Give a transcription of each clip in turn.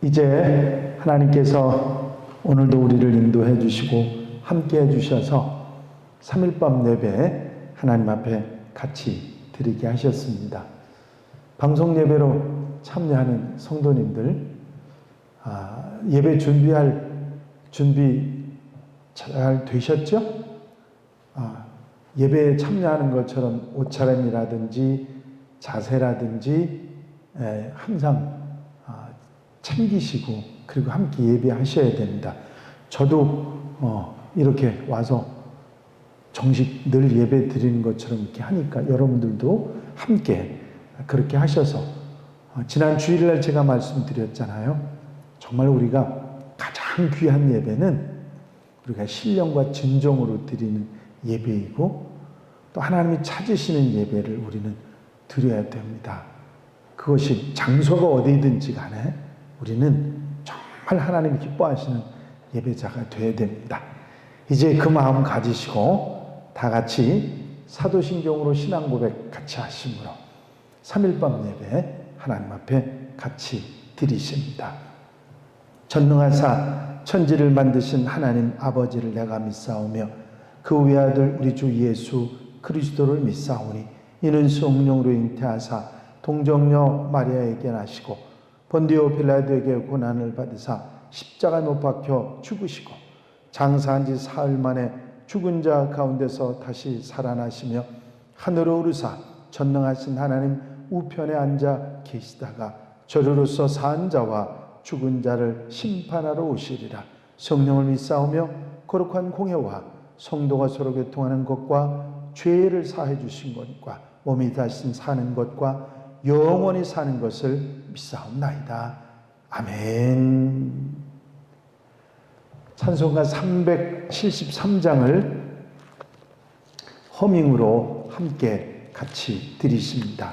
이제 하나님께서 오늘도 우리를 인도해 주시고 함께 해 주셔서 3일밤 예배 하나님 앞에 같이 드리게 하셨습니다. 방송 예배로 참여하는 성도님들, 예배 준비 잘 되셨죠? 예배에 참여하는 것처럼 옷차림이라든지 자세라든지 항상 챙기시고 그리고 함께 예배하셔야 됩니다. 저도 이렇게 와서 정식 늘 예배 드리는 것처럼 이렇게 하니까 여러분들도 함께 그렇게 하셔서 지난 주일날 제가 말씀드렸잖아요. 정말 우리가 가장 귀한 예배는 우리가 신령과 진정으로 드리는 예배이고 또 하나님이 찾으시는 예배를 우리는 드려야 됩니다. 그것이 장소가 어디든지 간에 우리는 정말 하나님이 기뻐하시는 예배자가 되어야 됩니다. 이제 그 마음 가지시고 다 같이 사도신경으로 신앙 고백 같이 하심으로 3일밤 예배 하나님 앞에 같이 드리십니다. 전능하사 천지를 만드신 하나님 아버지를 내가 믿사오며 그 외아들 우리 주 예수 그리스도를 믿사오니 이는 성령으로 잉태하사 동정녀 마리아에게 나시고 본디오 빌라도에게 고난을 받으사 십자가에 못 박혀 죽으시고 장사한 지 사흘 만에 죽은 자 가운데서 다시 살아나시며 하늘로 오르사 전능하신 하나님 우편에 앉아 계시다가 저리로서 산 자와 죽은 자를 심판하러 오시리라. 성령을 믿사오며 거룩한 공회와 성도가 서로 교통하는 것과 죄를 사해 주신 것과 몸이 다시 사는 것과 영원히 사는 것을 믿사옵나이다. 아멘. 찬송가 373장을 허밍으로 함께 같이 드리십니다.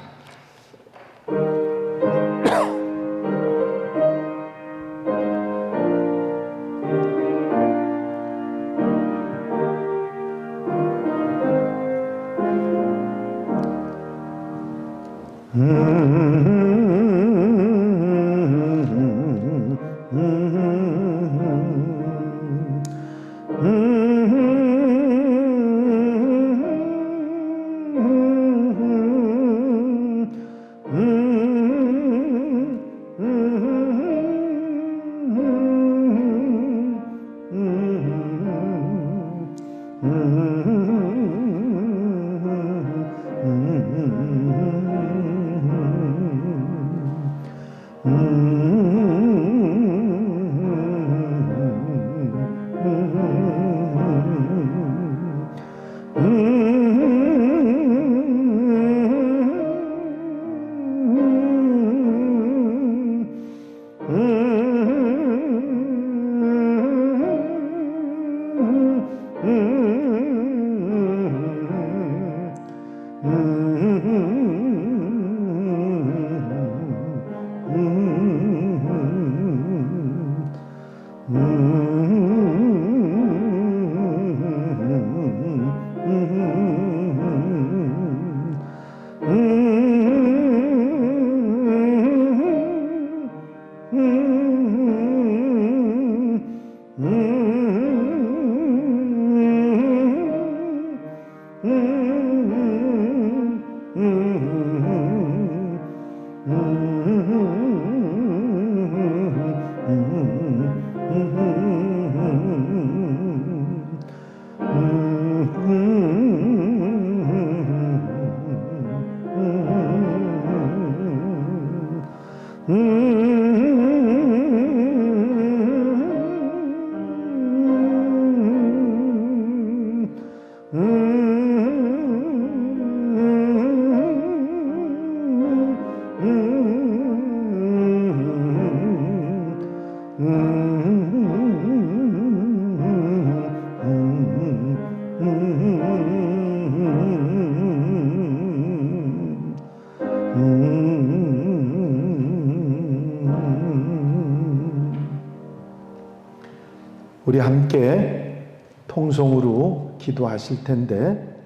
우리 함께 통성으로 기도하실 텐데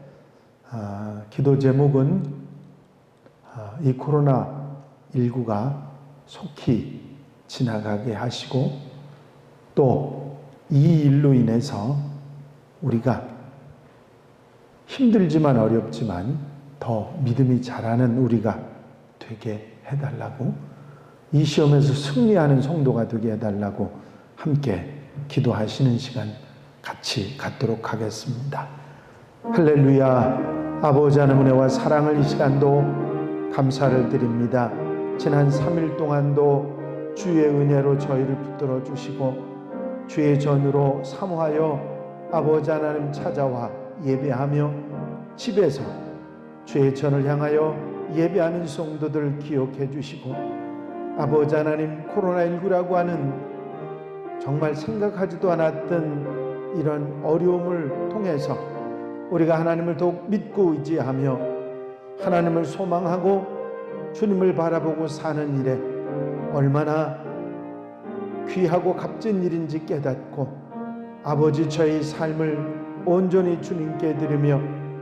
기도 제목은 이 코로나19가 속히 지나가게 하시고 또 이 일로 인해서 우리가 힘들지만 어렵지만 더 믿음이 자라는 우리가 되게 해달라고, 이 시험에서 승리하는 성도가 되게 해달라고 함께 기도하시는 시간 같이 갖도록 하겠습니다. 할렐루야. 아버지 하나님의 은혜와 사랑을 이 시간도 감사를 드립니다. 지난 3일 동안도 주의 은혜로 저희를 붙들어 주시고 주의 전으로 사모하여 아버지 하나님 찾아와 예배하며 집에서 주의 전을 향하여 예배하는 성도들 기억해 주시고, 아버지 하나님 코로나19라고 하는 정말 생각하지도 않았던 이런 어려움을 통해서 우리가 하나님을 더욱 믿고 의지하며 하나님을 소망하고 주님을 바라보고 사는 일에 얼마나 귀하고 값진 일인지 깨닫고, 아버지 저희 삶을 온전히 주님께 드리며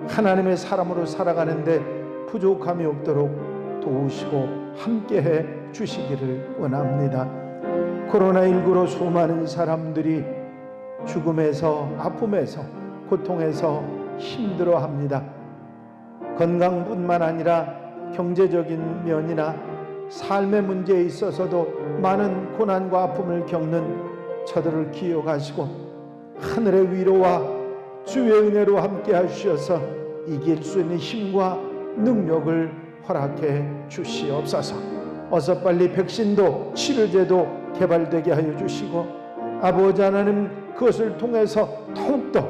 하나님의 사람으로 살아가는데 부족함이 없도록 도우시고 함께해 주시기를 원합니다. 코로나19로 수많은 사람들이 죽음에서, 아픔에서, 고통에서 힘들어합니다. 건강뿐만 아니라 경제적인 면이나 삶의 문제에 있어서도 많은 고난과 아픔을 겪는 저들을 기억하시고 하늘의 위로와 주의 은혜로 함께 하시어서 이길 수 있는 힘과 능력을 허락해 주시옵소서. 어서 빨리 백신도 치료제도 개발되게 하여 주시고, 아버지 하나님 그것을 통해서 더욱더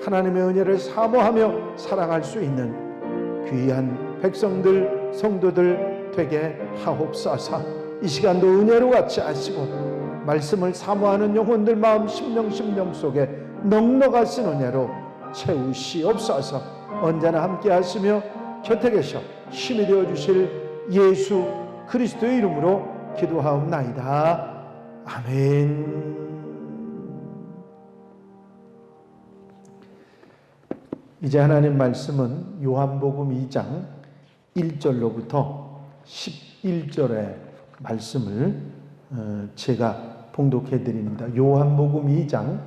하나님의 은혜를 사모하며 살아갈 수 있는 귀한 백성들, 성도들 되게 하옵소서. 이 시간도 은혜로 같이 하시고 말씀을 사모하는 영혼들 마음 심령 속에 넉넉하신 은혜로 채우시옵소서. 언제나 함께 하시며 곁에 계셔 힘이 되어 주실 예수 그리스도의 이름으로 기도하옵나이다. 아멘. 이제 하나님 말씀은 요한복음 2장 1절로부터 11절의 말씀을 제가 봉독해 드립니다. 요한복음 2장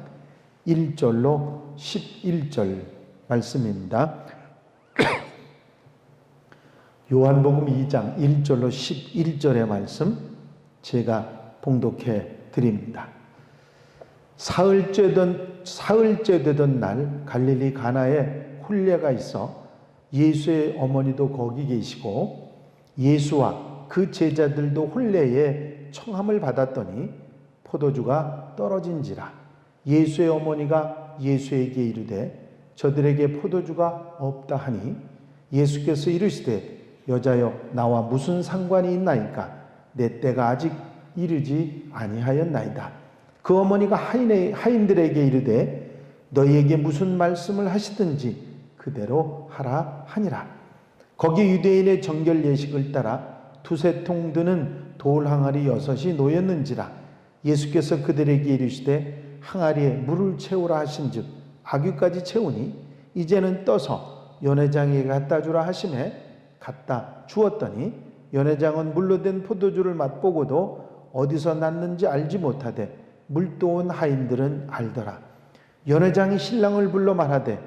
1절로 11절 말씀입니다. 요한복음 2장 1절로 11절의 말씀 제가 봉독해 드립니다. 사흘째 되던 날 갈릴리 가나에 혼례가 있어 예수의 어머니도 거기 계시고 예수와 그 제자들도 혼례에 청함을 받았더니 포도주가 떨어진지라. 예수의 어머니가 예수에게 이르되 저들에게 포도주가 없다 하니 예수께서 이르시되 여자여 나와 무슨 상관이 있나이까? 내 때가 아직 이르지 아니하였나이다. 그 어머니가 하인들에게 이르되 너희에게 무슨 말씀을 하시든지 그대로 하라 하니라. 거기 유대인의 정결 예식을 따라 두세 통 드는 돌 항아리 6이 놓였는지라. 예수께서 그들에게 이르시되 항아리에 물을 채우라 하신즉 아귀까지 채우니 이제는 떠서 연회장에게 갖다 주라 하시매 갖다 주었더니 연회장은 물로 된 포도주를 맛보고도 어디서 났는지 알지 못하되 물도온 하인들은 알더라. 연회장이 신랑을 불러 말하되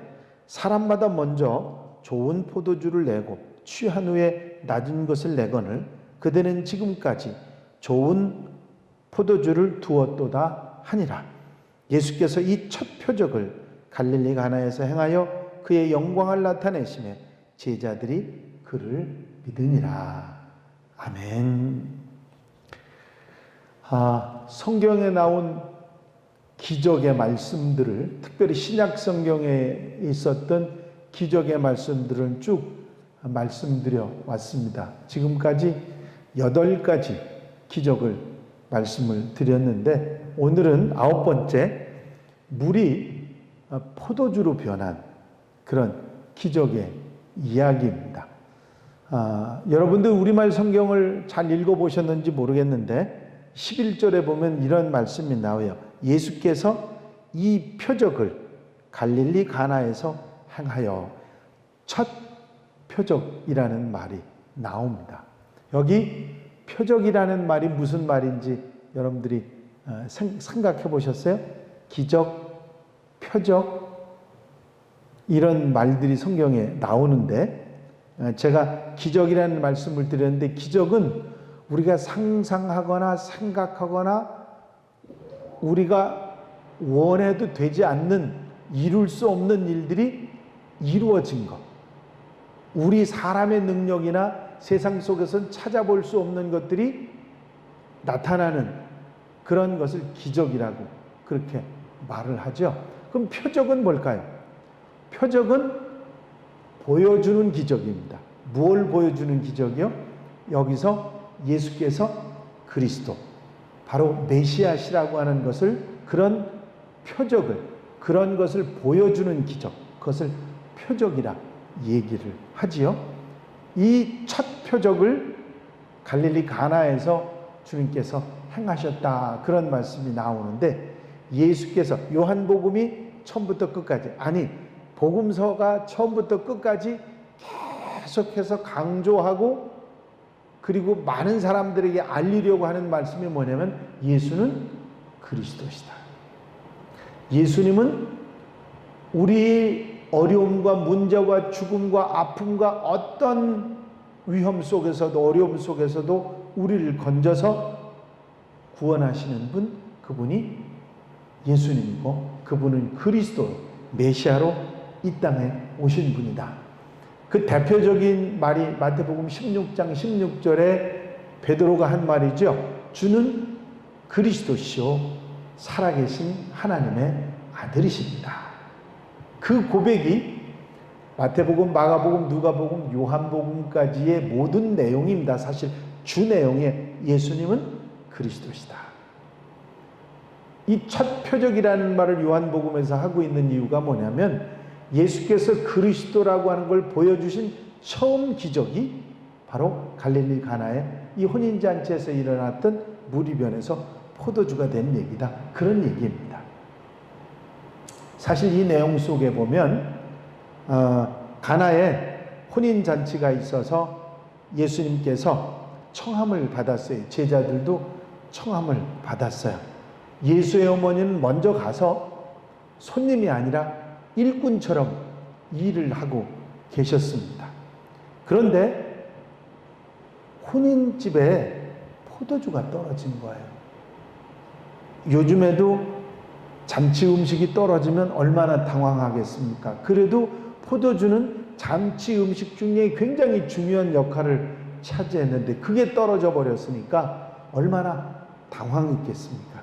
사람마다 먼저 좋은 포도주를 내고 취한 후에 낮은 것을 내거늘 그대는 지금까지 좋은 포도주를 두었도다 하니라. 예수께서 이 첫 표적을 갈릴리 가나에서 행하여 그의 영광을 나타내시매 제자들이 그를 믿으니라. 아멘. 성경에 나온 기적의 말씀들을, 특별히 신약 성경에 있었던 기적의 말씀들은 쭉 말씀드려 왔습니다. 지금까지 8가지 기적을 말씀을 드렸는데 오늘은 9번째 물이 포도주로 변한 그런 기적의 이야기입니다. 여러분들 우리말 성경을 잘 읽어보셨는지 모르겠는데 11절에 보면 이런 말씀이 나와요. 예수께서 이 표적을 갈릴리 가나에서 행하여 첫 표적이라는 말이 나옵니다. 여기 표적이라는 말이 무슨 말인지 여러분들이 생각해 보셨어요? 기적, 표적 이런 말들이 성경에 나오는데 제가 기적이라는 말씀을 드렸는데 기적은 우리가 상상하거나 생각하거나 우리가 원해도 되지 않는 이룰 수 없는 일들이 이루어진 것, 우리 사람의 능력이나 세상 속에서는 찾아볼 수 없는 것들이 나타나는 그런 것을 기적이라고 그렇게 말을 하죠. 그럼 표적은 뭘까요? 표적은 보여주는 기적입니다. 무엇을 보여주는 기적이요? 여기서 예수께서 그리스도, 바로 메시아시라고 하는 것을, 그런 표적을, 그런 것을 보여주는 기적, 그것을 표적이라 얘기를 하지요. 이 첫 표적을 갈릴리 가나에서 주님께서 행하셨다, 그런 말씀이 나오는데, 예수께서 요한복음이 처음부터 끝까지, 아니 복음서가 처음부터 끝까지 계속해서 강조하고 그리고 많은 사람들에게 알리려고 하는 말씀이 뭐냐면 예수는 그리스도시다. 예수님은 우리의 어려움과 문제와 죽음과 아픔과 어떤 위험 속에서도, 어려움 속에서도 우리를 건져서 구원하시는 분, 그분이 예수님이고 그분은 그리스도, 메시아로 이 땅에 오신 분이다. 그 대표적인 말이 마태복음 16장 16절에 베드로가 한 말이죠. 주는 그리스도시요 살아계신 하나님의 아들이십니다. 그 고백이 마태복음, 마가복음, 누가복음, 요한복음까지의 모든 내용입니다. 사실 주 내용에 예수님은 그리스도시다. 이 첫 표적이라는 말을 요한복음에서 하고 있는 이유가 뭐냐면 예수께서 그리스도라고 하는 걸 보여주신 처음 기적이 바로 갈릴리 가나의 이 혼인잔치에서 일어났던 물이변에서 포도주가 된 얘기다, 그런 얘기입니다. 사실 이 내용 속에 보면 가나에 혼인잔치가 있어서 예수님께서 청함을 받았어요. 제자들도 청함을 받았어요. 예수의 어머니는 먼저 가서 손님이 아니라 일꾼처럼 일을 하고 계셨습니다. 그런데 혼인집에 포도주가 떨어진 거예요. 요즘에도 잔치 음식이 떨어지면 얼마나 당황하겠습니까? 그래도 포도주는 잔치 음식 중에 굉장히 중요한 역할을 차지했는데 그게 떨어져 버렸으니까 얼마나 당황했겠습니까?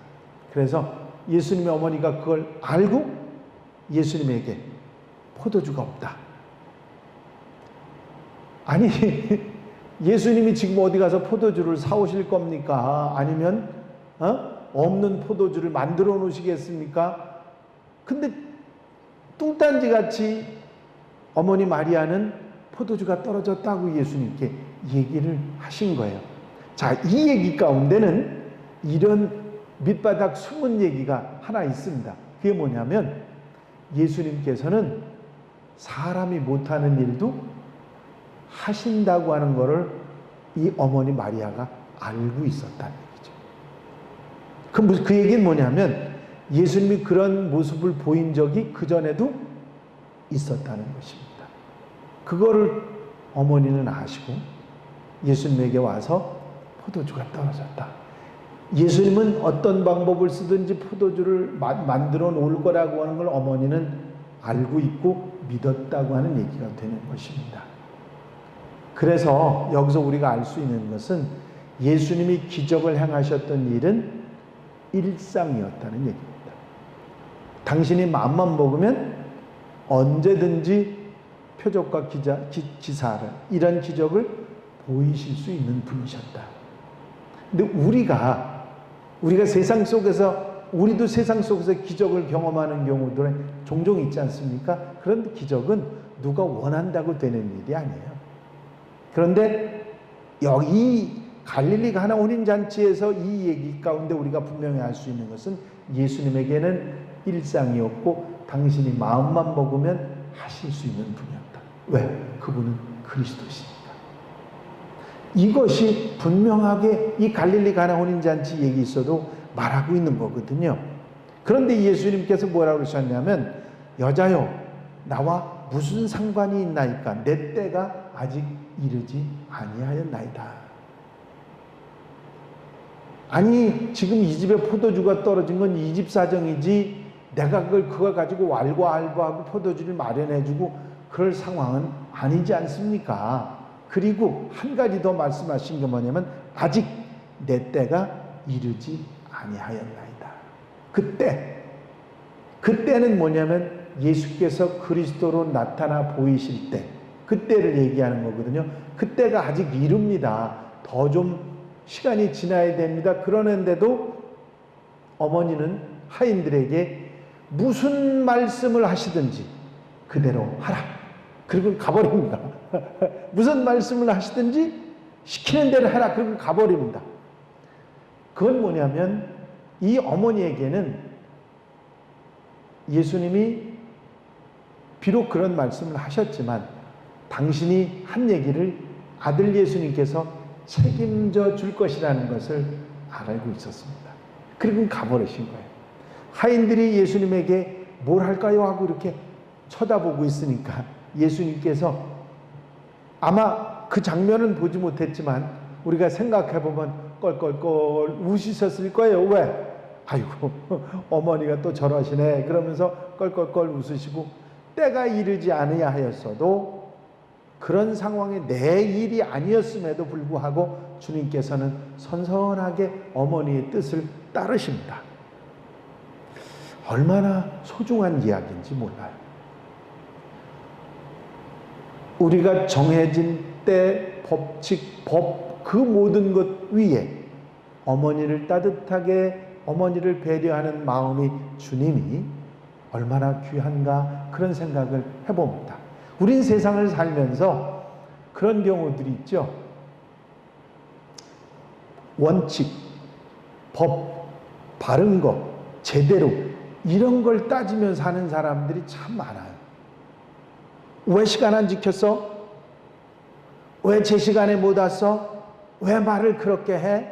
그래서 예수님의 어머니가 그걸 알고 예수님에게 포도주가 없다. 아니 예수님이 지금 어디 가서 포도주를 사오실 겁니까? 아니면 없는 포도주를 만들어 놓으시겠습니까? 근데 뚱딴지같이 어머니 마리아는 포도주가 떨어졌다고 예수님께 얘기를 하신 거예요. 자, 이 얘기 가운데는 이런 밑바닥 숨은 얘기가 하나 있습니다. 그게 뭐냐면 예수님께서는 사람이 못하는 일도 하신다고 하는 것을 이 어머니 마리아가 알고 있었다는 얘기죠. 그 얘기는 뭐냐면 예수님이 그런 모습을 보인 적이 그전에도 있었다는 것입니다. 그거를 어머니는 아시고 예수님에게 와서 포도주가 떨어졌다. 예수님은 어떤 방법을 쓰든지 포도주를 만들어 놓을 거라고 하는 걸 어머니는 알고 있고 믿었다고 하는 얘기가 되는 것입니다. 그래서 여기서 우리가 알 수 있는 것은 예수님이 기적을 행하셨던 일은 일상이었다는 얘기입니다. 당신이 마음만 먹으면 언제든지 표적과 기사를, 이런 기적을 보이실 수 있는 분이셨다. 근데 우리가 세상 속에서, 우리도 세상 속에서 기적을 경험하는 경우들은 종종 있지 않습니까? 그런 기적은 누가 원한다고 되는 일이 아니에요. 그런데 여기 갈릴리 가나 혼인잔치에서 이 얘기 가운데 우리가 분명히 알 수 있는 것은 예수님에게는 일상이었고 당신이 마음만 먹으면 하실 수 있는 분이었다. 왜? 그분은 그리스도시니까. 이것이 분명하게 이 갈릴리 가나 혼인잔치 얘기 있어도 말하고 있는 거거든요. 그런데 예수님께서 뭐라고 그러셨냐면, 여자여, 나와 무슨 상관이 있나이까? 내 때가 아직 이르지 아니하였나이다. 아니, 지금 이 집에 포도주가 떨어진 건 이 집 사정이지, 내가 그걸 가지고 왈가왈부하고 포도주를 마련해주고 그럴 상황은 아니지 않습니까? 그리고 한 가지 더 말씀하신 게 뭐냐면, 아직 내 때가 이르지 아니하였나이다. 그때는 뭐냐면 예수께서 그리스도로 나타나 보이실 때, 그때를 얘기하는 거거든요. 그때가 아직 이릅니다. 더 좀 시간이 지나야 됩니다. 그러는데도 어머니는 하인들에게 무슨 말씀을 하시든지 그대로 하라. 그리고 가버립니다. 무슨 말씀을 하시든지 시키는 대로 하라. 그리고 가버립니다. 그건 뭐냐면, 이 어머니에게는 예수님이 비록 그런 말씀을 하셨지만 당신이 한 얘기를 아들 예수님께서 책임져 줄 것이라는 것을 알고 있었습니다. 그리고 가버리신 거예요. 하인들이 예수님에게 뭘 할까요? 하고 이렇게 쳐다보고 있으니까 예수님께서, 아마 그 장면은 보지 못했지만 우리가 생각해보면 껄껄껄 웃으셨을 거예요. 왜? 아이고, 어머니가 또 저러시네. 그러면서 껄껄껄 웃으시고, 때가 이르지 않으야 하였어도 그런 상황에 내 일이 아니었음에도 불구하고 주님께서는 선선하게 어머니의 뜻을 따르십니다. 얼마나 소중한 이야기인지 몰라요. 우리가 정해진 때, 법칙, 법, 그 모든 것 위에 어머니를 따뜻하게, 어머니를 배려하는 마음이 주님이 얼마나 귀한가, 그런 생각을 해봅니다. 우린 세상을 살면서 그런 경우들이 있죠. 원칙, 법, 바른 것, 제대로, 이런 걸 따지며 사는 사람들이 참 많아요. 왜 시간 안 지켰어? 왜 제 시간에 못 왔어? 왜 말을 그렇게 해?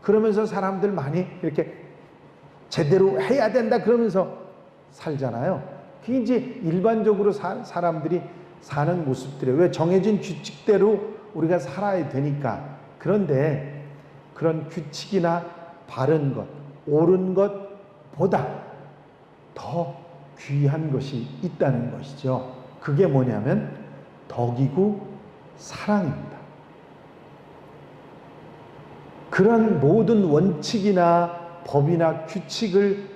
그러면서 사람들 많이 이렇게 제대로 해야 된다 그러면서 살잖아요. 그게 이제 일반적으로 사람들이 사는 모습들이에요. 왜? 정해진 규칙대로 우리가 살아야 되니까. 그런데 그런 규칙이나 바른 것, 옳은 것보다 더 귀한 것이 있다는 것이죠. 그게 뭐냐면 덕이고 사랑입니다. 그런 모든 원칙이나 법이나 규칙을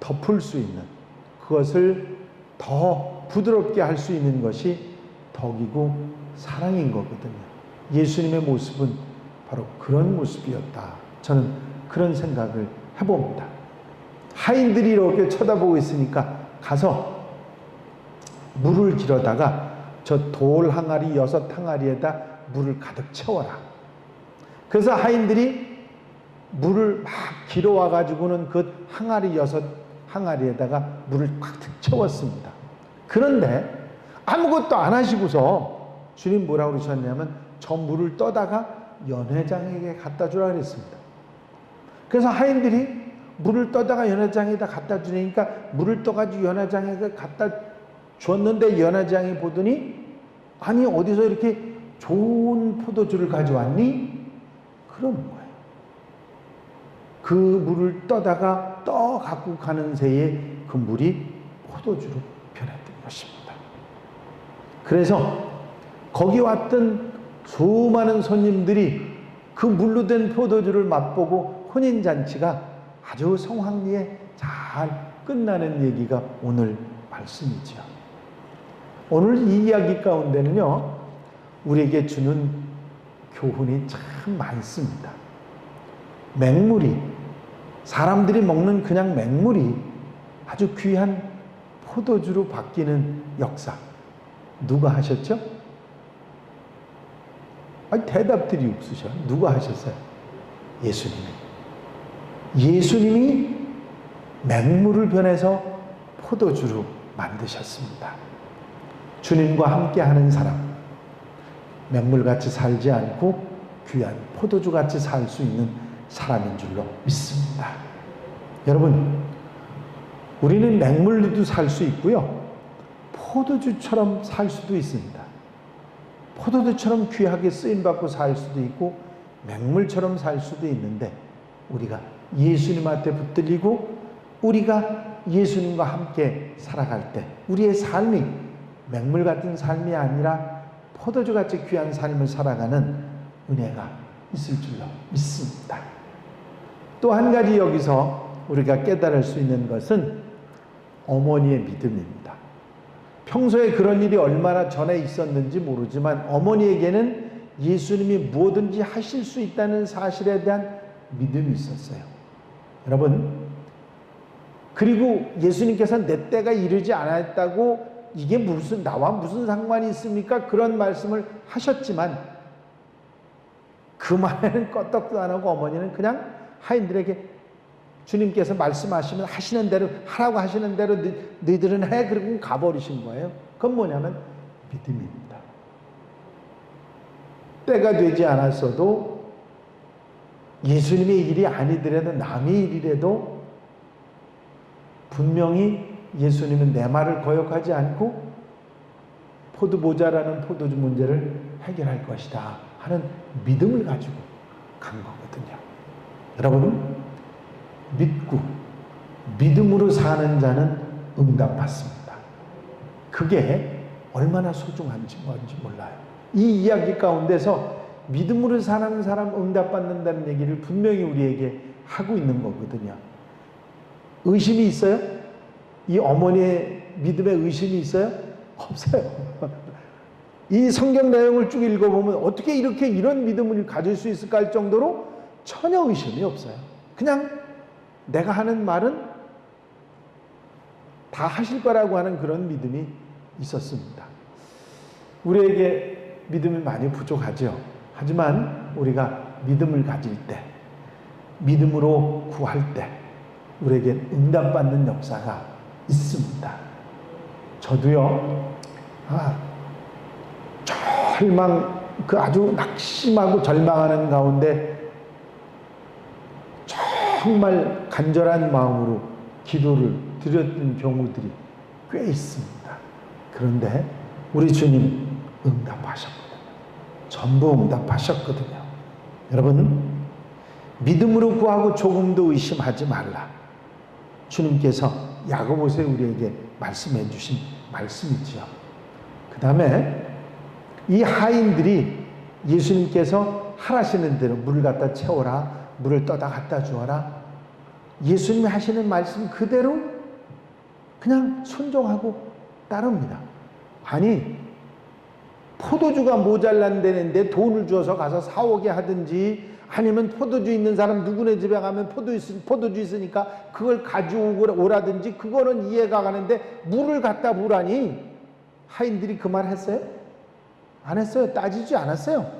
덮을 수 있는, 그것을 더 부드럽게 할 수 있는 것이 덕이고 사랑인 거거든요. 예수님의 모습은 바로 그런 모습이었다. 저는 그런 생각을 해봅니다. 하인들이 이렇게 쳐다보고 있으니까 가서 물을 길어다가 저 돌 항아리 6항아리에다 물을 가득 채워라. 그래서 하인들이 물을 막 길어와 가지고는 그 항아리 6항아리에다가 물을 가득 채웠습니다. 그런데 아무것도 안 하시고서 주님 뭐라고 그러셨냐면 저 물을 떠다가 연회장에게 갖다 주라 그랬습니다. 그래서 하인들이 물을 떠다가 연회장에다 갖다 주니까 물을 떠가지고 연회장에게 갖다 줬는데 연회장이 보더니, 아니 어디서 이렇게 좋은 포도주를 가져왔니? 그러는 거예요. 그 물을 떠다가 떠 갖고 가는 새에 그 물이 포도주로 변했던 것입니다. 그래서 거기 왔던 수많은 손님들이 그 물로 된 포도주를 맛보고 혼인잔치가 아주 성황리에 잘 끝나는 얘기가 오늘 말씀이죠. 오늘 이 이야기 가운데는요, 우리에게 주는 교훈이 참 많습니다. 맹물이, 사람들이 먹는 그냥 맹물이 아주 귀한 포도주로 바뀌는 역사, 누가 하셨죠? 아니, 대답들이 없으셔. 누가 하셨어요? 예수님이. 예수님이 맹물을 변해서 포도주로 만드셨습니다. 주님과 함께 하는 사람, 맹물같이 살지 않고 귀한 포도주같이 살 수 있는 사람인 줄로 믿습니다. 여러분, 우리는 맹물로도 살 수 있고요, 포도주처럼 살 수도 있습니다. 포도주처럼 귀하게 쓰임받고 살 수도 있고 맹물처럼 살 수도 있는데, 우리가 예수님한테 붙들리고 우리가 예수님과 함께 살아갈 때 우리의 삶이 맹물 같은 삶이 아니라 포도주같이 귀한 삶을 살아가는 은혜가 있을 줄로 믿습니다. 또 한 가지 여기서 우리가 깨달을 수 있는 것은 어머니의 믿음입니다. 평소에 그런 일이 얼마나 전에 있었는지 모르지만 어머니에게는 예수님이 무엇든지 하실 수 있다는 사실에 대한 믿음이 있었어요. 여러분, 그리고 예수님께서 내 때가 이르지 않았다고 이게 나와 무슨 상관이 있습니까? 그런 말씀을 하셨지만 그 말에는 껐떡도 안 하고 어머니는 그냥 하인들에게 주님께서 말씀하시면 하시는 대로, 하라고 하시는 대로 너희들은 해, 그리고 가버리신 거예요. 그건 뭐냐면 믿음입니다. 때가 되지 않았어도 예수님의 일이 아니더라도 남의 일이라도 분명히 예수님은 내 말을 거역하지 않고 포도 모자라는 포도주 문제를 해결할 것이다 하는 믿음을 가지고 간 거거든요. 여러분, 믿고 믿음으로 사는 자는 응답받습니다. 그게 얼마나 소중한지 뭔지 몰라요. 이 이야기 가운데서 믿음으로 사는 사람 응답받는다는 얘기를 분명히 우리에게 하고 있는 거거든요. 의심이 있어요? 이 어머니의 믿음에 의심이 있어요? 없어요. 이 성경 내용을 쭉 읽어보면 어떻게 이렇게 이런 믿음을 가질 수 있을까 할 정도로 전혀 의심이 없어요. 그냥 내가 하는 말은 다 하실 거라고 하는 그런 믿음이 있었습니다. 우리에게 믿음이 많이 부족하죠. 하지만 우리가 믿음을 가질 때, 믿음으로 구할 때 우리에게 응답받는 역사가 있습니다. 저도요, 그 아주 낙심하고 절망하는 가운데 정말 간절한 마음으로 기도를 드렸던 경우들이 꽤 있습니다. 그런데 우리 주님 응답하셨거든요. 전부 응답하셨거든요. 여러분, 믿음으로 구하고 조금도 의심하지 말라. 주님께서 야고보서에 우리에게 말씀해 주신 말씀이지요. 그 다음에 이 하인들이 예수님께서 하라시는 대로 물을 갖다 채워라, 물을 떠다 갖다 주어라, 예수님이 하시는 말씀 그대로 그냥 순종하고 따릅니다. 아니, 포도주가 모자란다는데 돈을 주어서 가서 사오게 하든지, 아니면 포도주 있는 사람 누구네 집에 가면 포도주 있으니까 그걸 가지고 오라든지, 그거는 이해가 가는데 물을 갖다 부라니 하인들이 그 말 했어요? 안 했어요. 따지지 않았어요.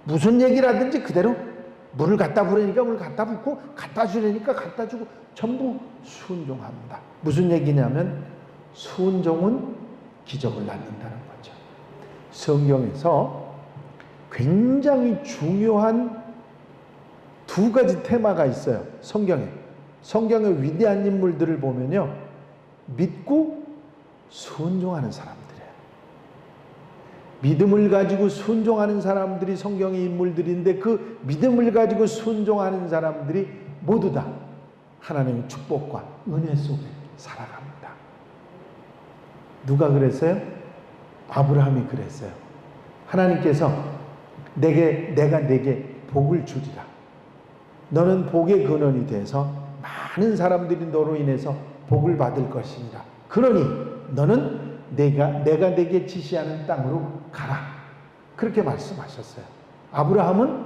무슨 얘기라든지 그대로 물을 갖다 부으니까 물 갖다 붓고, 갖다 주려니까 갖다 주고, 전부 순종합니다. 무슨 얘기냐면 순종은 기적을 낳는다는 거죠. 성경에서 굉장히 중요한 두 가지 테마가 있어요. 성경의 위대한 인물들을 보면요, 믿고 순종하는 사람들이에요. 믿음을 가지고 순종하는 사람들이 성경의 인물들인데, 그 믿음을 가지고 순종하는 사람들이 모두 다 하나님의 축복과 은혜 속에 살아갑니다. 누가 그랬어요? 아브라함이 그랬어요. 하나님께서 내가 내게 복을 주리라. 너는 복의 근원이 돼서 많은 사람들이 너로 인해서 복을 받을 것이니라. 그러니 너는 내가 내게 지시하는 땅으로 가라. 그렇게 말씀하셨어요. 아브라함은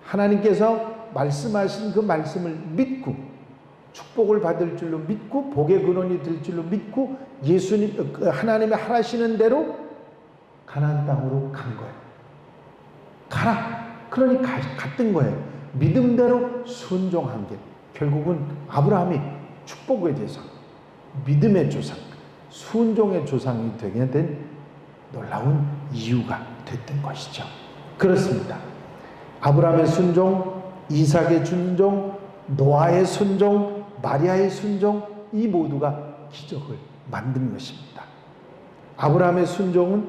하나님께서 말씀하신 그 말씀을 믿고 축복을 받을 줄로 믿고 복의 근원이 될 줄로 믿고 하나님이 하라시는 대로 가나안 땅으로 간 거예요. 가라. 그러니 갔던 거예요. 믿음대로 순종한 게 결국은 아브라함이 축복의 조상, 믿음의 조상, 순종의 조상이 되게 된 놀라운 이유가 됐던 것이죠. 그렇습니다. 아브라함의 순종, 이삭의 순종, 노아의 순종, 마리아의 순종, 이 모두가 기적을 만든 것입니다. 아브라함의 순종은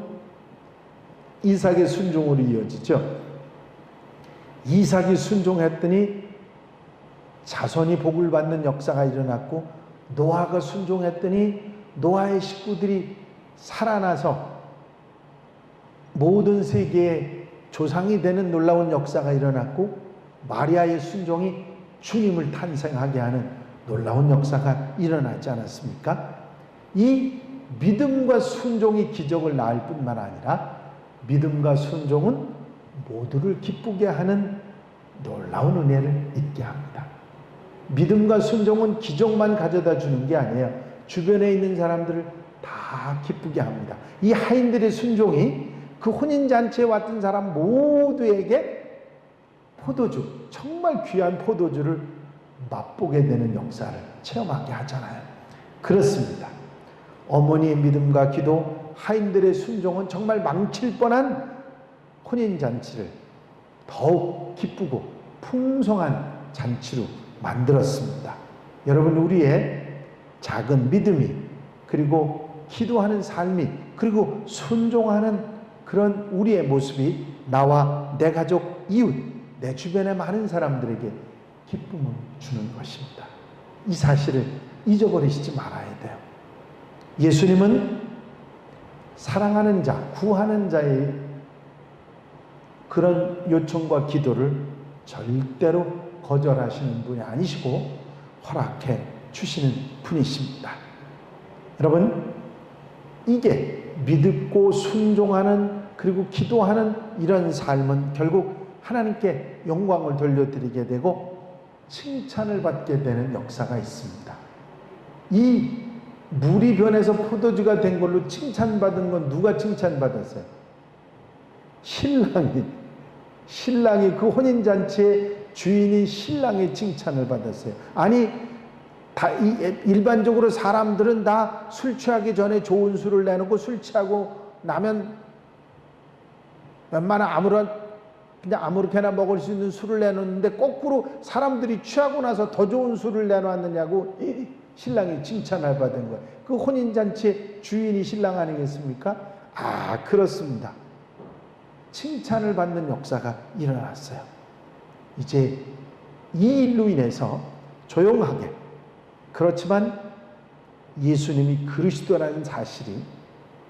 이삭의 순종으로 이어지죠. 이삭이 순종했더니 자손이 복을 받는 역사가 일어났고, 노아가 순종했더니 노아의 식구들이 살아나서 모든 세계의 조상이 되는 놀라운 역사가 일어났고, 마리아의 순종이 주님을 탄생하게 하는 놀라운 역사가 일어나지 않았습니까? 이 믿음과 순종이 기적을 낳을 뿐만 아니라 믿음과 순종은 모두를 기쁘게 하는 놀라운 은혜를 있게 합니다. 믿음과 순종은 기적만 가져다 주는 게 아니에요. 주변에 있는 사람들을 다 기쁘게 합니다. 이 하인들의 순종이 그 혼인잔치에 왔던 사람 모두에게 포도주, 정말 귀한 포도주를 맛보게 되는 역사를 체험하게 하잖아요. 그렇습니다. 어머니의 믿음과 기도, 하인들의 순종은 정말 망칠 뻔한 혼인잔치를 더욱 기쁘고 풍성한 잔치로 만들었습니다. 여러분, 우리의 작은 믿음이, 그리고 기도하는 삶이, 그리고 순종하는 그런 우리의 모습이 나와 내 가족, 이웃, 내 주변의 많은 사람들에게 기쁨을 주는 것입니다. 이 사실을 잊어버리시지 말아야 돼요. 예수님은 사랑하는 자, 구하는 자의 그런 요청과 기도를 절대로 거절하시는 분이 아니시고 허락해 주시는 분이십니다. 여러분, 이게 믿고 순종하는, 그리고 기도하는 이런 삶은 결국 하나님께 영광을 돌려드리게 되고 칭찬을 받게 되는 역사가 있습니다. 이 물이 변해서 포도주가 된 걸로 칭찬받은 건 누가 칭찬받았어요? 신랑이 그 혼인잔치의 주인인 신랑의 칭찬을 받았어요. 아니, 일반적으로 사람들은 다 술 취하기 전에 좋은 술을 내놓고, 술 취하고 나면 웬만한 그냥 아무렇게나 먹을 수 있는 술을 내놓는데, 거꾸로 사람들이 취하고 나서 더 좋은 술을 내놓았느냐고 신랑이 칭찬을 받은 거예요. 그 혼인잔치의 주인이 신랑 아니겠습니까? 아, 그렇습니다. 칭찬을 받는 역사가 일어났어요. 이제 이 일로 인해서 조용하게, 그렇지만 예수님이 그리스도라는 사실이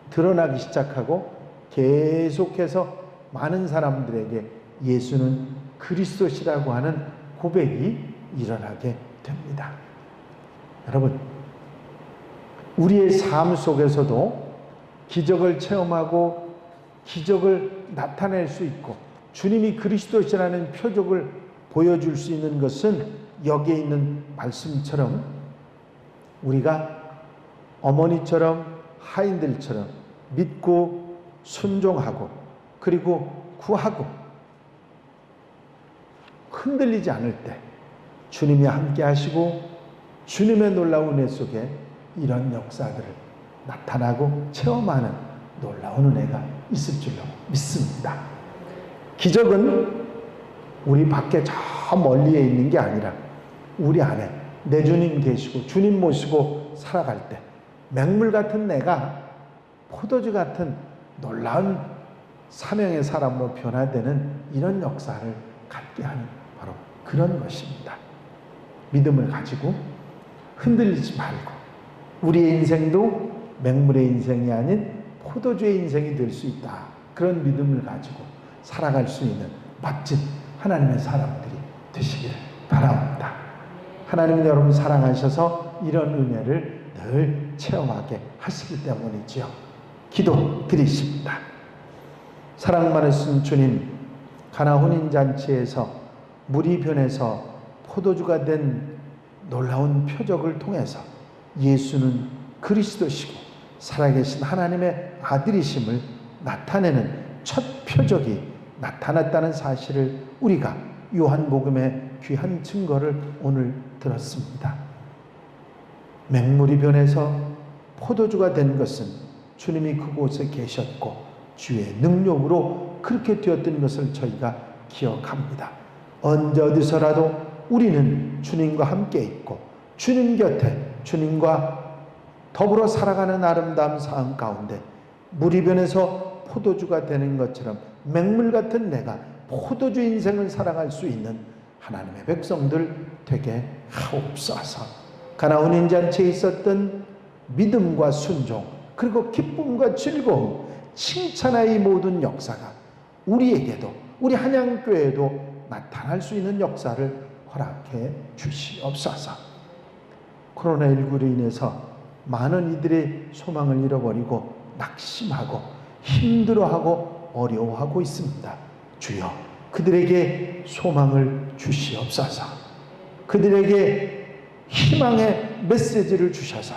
드러나기 시작하고, 계속해서 많은 사람들에게 예수는 그리스도시라고 하는 고백이 일어나게 됩니다. 여러분, 우리의 삶 속에서도 기적을 체험하고 기적을 나타낼 수 있고 주님이 그리스도시라는 표적을 보여줄 수 있는 것은 여기에 있는 말씀처럼 우리가 어머니처럼 하인들처럼 믿고 순종하고, 그리고 구하고, 흔들리지 않을 때 주님이 함께 하시고 주님의 놀라운 은혜 속에 이런 역사들을 나타나고 체험하는 놀라운 은혜가 있을 줄로 믿습니다. 기적은 우리 밖에 저 멀리에 있는 게 아니라 우리 안에 내 주님 계시고 주님 모시고 살아갈 때 맹물 같은 내가 포도주 같은 놀라운 사명의 사람으로 변화되는 이런 역사를 갖게 하는 바로 그런 것입니다. 믿음을 가지고 흔들리지 말고 우리의 인생도 맹물의 인생이 아닌 포도주의 인생이 될 수 있다. 그런 믿음을 가지고 살아갈 수 있는 멋진 하나님의 사람들이 되시기를 바랍니다. 하나님은 여러분 사랑하셔서 이런 은혜를 늘 체험하게 하시기 때문이지요. 기도 드리십니다. 사랑 많으신 주님, 가나 혼인잔치에서 물이 변해서 포도주가 된 놀라운 표적을 통해서 예수는 그리스도시고 살아계신 하나님의 아들이심을 나타내는 첫 표적이 나타났다는 사실을 우리가 요한복음의 귀한 증거를 오늘 들었습니다. 맹물이 변해서 포도주가 된 것은 주님이 그곳에 계셨고 주의 능력으로 그렇게 되었던 것을 저희가 기억합니다. 언제 어디서라도 우리는 주님과 함께 있고 주님 곁에 주님과 더불어 살아가는 아름다운 삶 가운데 무리변에서 포도주가 되는 것처럼 맹물 같은 내가 포도주 인생을 살아갈 수 있는 하나님의 백성들 되게 하옵소서. 가나안 인잔치에 있었던 믿음과 순종 그리고 기쁨과 즐거움 칭찬의 이 모든 역사가 우리에게도 우리 한양교회에도 나타날 수 있는 역사를 허락해 주시옵소서. 코로나19로 인해서 많은 이들의 소망을 잃어버리고 낙심하고 힘들어하고 어려워하고 있습니다. 주여 그들에게 소망을 주시옵소서. 그들에게 희망의 메시지를 주셔서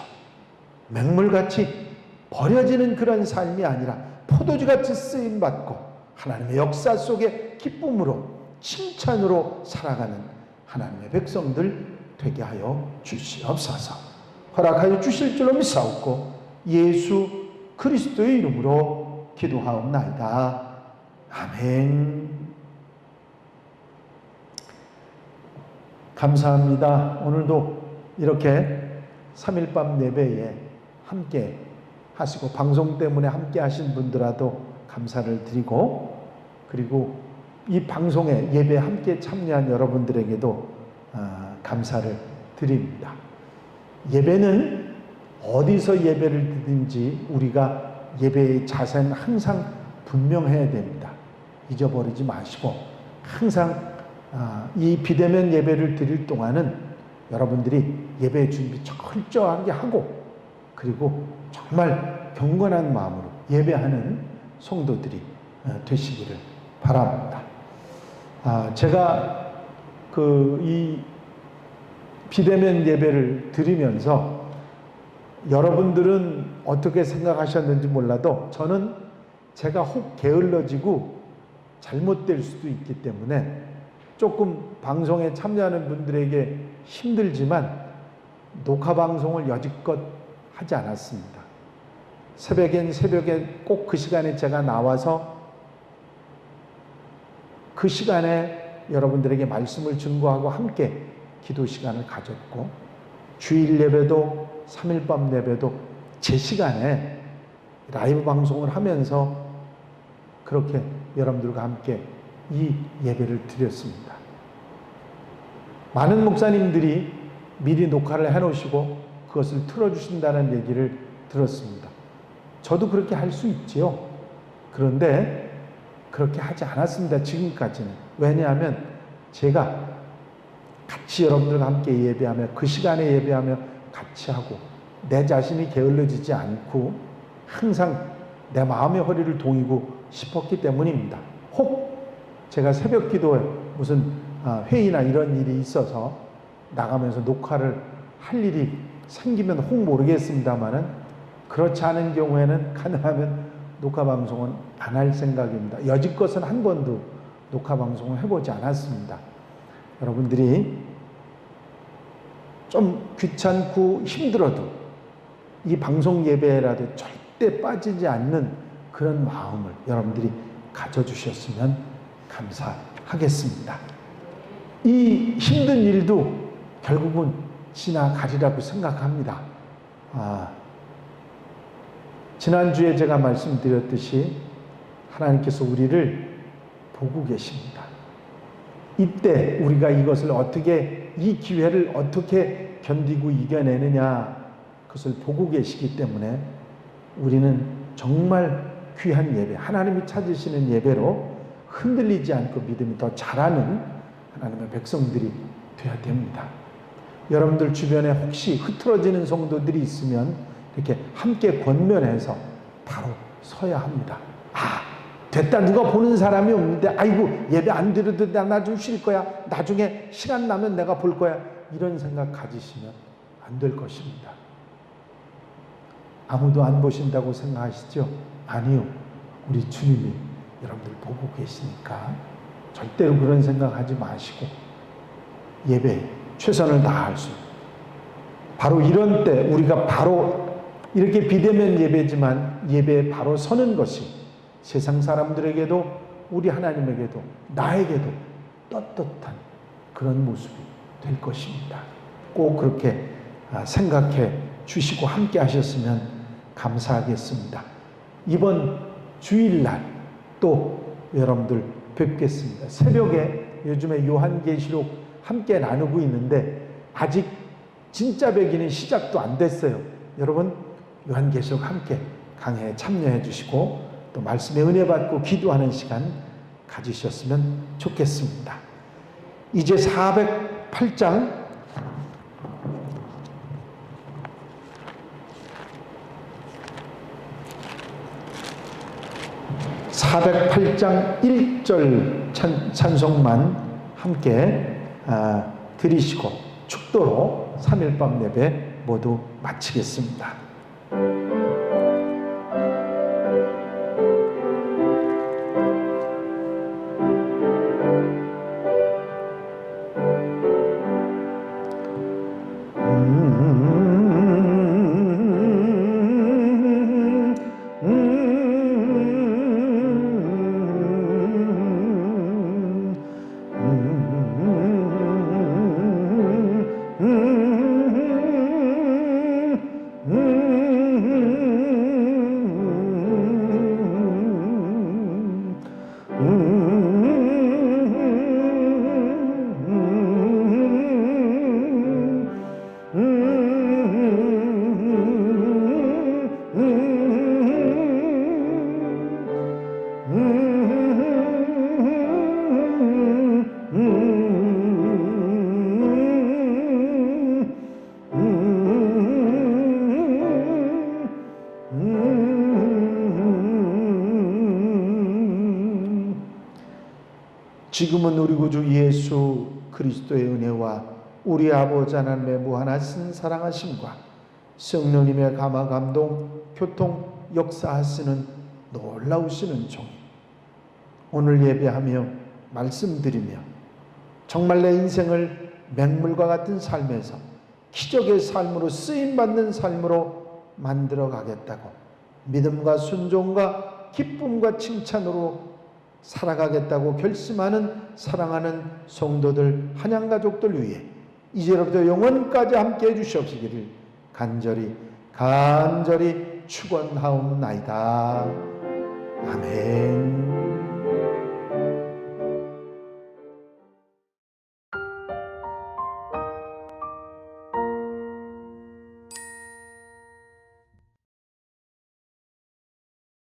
맹물같이 버려지는 그런 삶이 아니라 포도주같이 쓰임받고 하나님의 역사 속에 기쁨으로 칭찬으로 살아가는 하나님의 백성들 되게 하여 주시옵소서. 허락하여 주실 줄로 믿사옵고 예수 그리스도의 이름으로 기도하옵나이다. 아멘. 감사합니다. 오늘도 이렇게 3일 밤 예배에 함께 하시고 방송 때문에 함께 하신 분들라도 감사를 드리고 그리고 이 방송에 예배에 함께 참여한 여러분들에게도 감사를 드립니다. 예배는 어디서 예배를 드든지 우리가 예배의 자세는 항상 분명해야 됩니다. 잊어버리지 마시고 항상 이 비대면 예배를 드릴 동안은 여러분들이 예배 준비 철저하게 하고 그리고 정말 경건한 마음으로 예배하는 성도들이 되시기를 바랍니다. 제가 이 비대면 예배를 드리면서 여러분들은 어떻게 생각하셨는지 몰라도 저는 제가 혹 게을러지고 잘못될 수도 있기 때문에 조금 방송에 참여하는 분들에게 힘들지만 녹화 방송을 여지껏 하지 않았습니다. 새벽엔 새벽에 꼭 그 시간에 제가 나와서 그 시간에 여러분들에게 말씀을 증거하고 함께 기도 시간을 가졌고 주일 예배도 3일 밤 예배도 제 시간에 라이브 방송을 하면서 그렇게 여러분들과 함께 이 예배를 드렸습니다. 많은 목사님들이 미리 녹화를 해놓으시고 그것을 틀어주신다는 얘기를 들었습니다. 저도 그렇게 할 수 있지요. 그런데 그렇게 하지 않았습니다. 지금까지는. 왜냐하면 제가 같이 여러분들과 함께 예배하며 그 시간에 예배하며 같이 하고 내 자신이 게을러지지 않고 항상 내 마음의 허리를 동이고 싶었기 때문입니다. 혹 제가 새벽 기도에 무슨 회의나 이런 일이 있어서 나가면서 녹화를 할 일이 생기면 혹 모르겠습니다만은 그렇지 않은 경우에는 가능하면 녹화 방송은 안 할 생각입니다. 여지껏은 한 번도 녹화 방송을 해보지 않았습니다. 여러분들이 좀 귀찮고 힘들어도 이 방송 예배라도 절대 빠지지 않는 그런 마음을 여러분들이 가져주셨으면 감사하겠습니다. 이 힘든 일도 결국은 지나가리라고 생각합니다. 지난주에 제가 말씀드렸듯이 하나님께서 우리를 보고 계십니다. 이때 우리가 이것을 어떻게 이 기회를 어떻게 견디고 이겨내느냐 그것을 보고 계시기 때문에 우리는 정말 귀한 예배 하나님이 찾으시는 예배로 흔들리지 않고 믿음이 더 자라는 하나님의 백성들이 되어야 됩니다. 여러분들 주변에 혹시 흐트러지는 성도들이 있으면 이렇게 함께 권면해서 바로 서야 합니다. 됐다 누가 보는 사람이 없는데 아이고 예배 안 드려도 나 좀 쉴 거야. 나중에 시간 나면 내가 볼 거야. 이런 생각 가지시면 안 될 것입니다. 아무도 안 보신다고 생각하시죠? 아니요. 우리 주님이 여러분들 보고 계시니까 절대로 그런 생각하지 마시고 예배에 최선을 다할 수 바로 이런 때 우리가 바로 이렇게 비대면 예배지만 예배에 바로 서는 것이 세상 사람들에게도 우리 하나님에게도 나에게도 떳떳한 그런 모습이 될 것입니다. 꼭 그렇게 생각해 주시고 함께 하셨으면 감사하겠습니다. 이번 주일날 또 여러분들 뵙겠습니다. 새벽에 요즘에 요한계시록 함께 나누고 있는데 아직 진짜 배기는 시작도 안 됐어요. 여러분 요한계시록 함께 강해에 참여해 주시고 또 말씀의 은혜 받고 기도하는 시간 가지셨으면 좋겠습니다. 이제 408장 1절 찬송만 함께 드리시고 축도로 3일 밤 예배 모두 마치겠습니다. 지금은 우리 구주 예수 그리스도의 은혜와 우리 아버지 하나님의 무한하신 사랑하심과 성령님의 감화 감동 교통 역사하시는 놀라우시는 종 오늘 예배하며 말씀드리며 정말 내 인생을 맹물과 같은 삶에서 기적의 삶으로 쓰임받는 삶으로 만들어 가겠다고 믿음과 순종과 기쁨과 칭찬으로 살아가겠다고 결심하는 사랑하는 성도들 한양가족들 위해 이제로부터 영원까지 함께 해주시옵시기를 간절히 축원하옵나이다. 아멘.